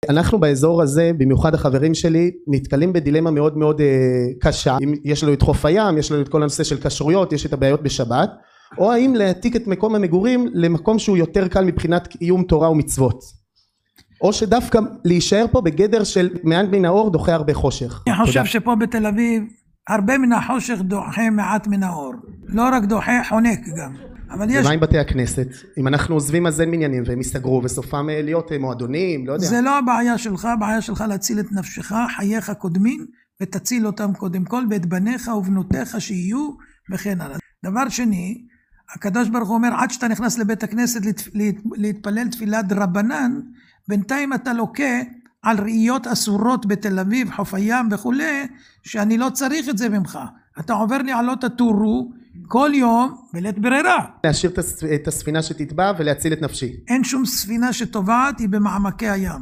אנחנו באזור הזה, במיוחד החברים שלי, נתקלים בדילמה מאוד מאוד קשה. אם יש לנו את חוף הים, יש לנו את כל הנושא של כשרויות, יש את הבעיות בשבת, או האם להעתיק את מקום המגורים למקום שהוא יותר קל מבחינת קיום תורה ומצוות, או שדווקא להישאר פה בגדר של מעט מן האור דוחה הרבה חושך. אני חושב שפה בתל אביב הרבה מן החושך דוחה מעט מן האור, לא רק דוחה, חונק גם. ומה עם בתי הכנסת? אם אנחנו עוזבים אז אין מניינים והם יסתגרו וסופם להיות מועדונים, לא יודע. זה לא הבעיה שלך, הבעיה שלך להציל את נפשך, חייך קודמים, ותציל אותם קודם כל, ואת בניך ובנותיך שיהיו וכן הלאה. דבר שני, הקדוש ברוך הוא אומר, עד שאתה נכנס לבית הכנסת להתפלל תפילת רבנן, בינתיים אתה לוקה על ראיות אסורות בתל אביב, חוף הים וכולי, שאני לא צריך את זה ממך. אתה עובר לי עלות הטורו כל יום בלית ברירה. להשאיר את הספינה שתטבע ולהציל את נפשי. אין שום ספינה שטובעת, היא במעמקי הים.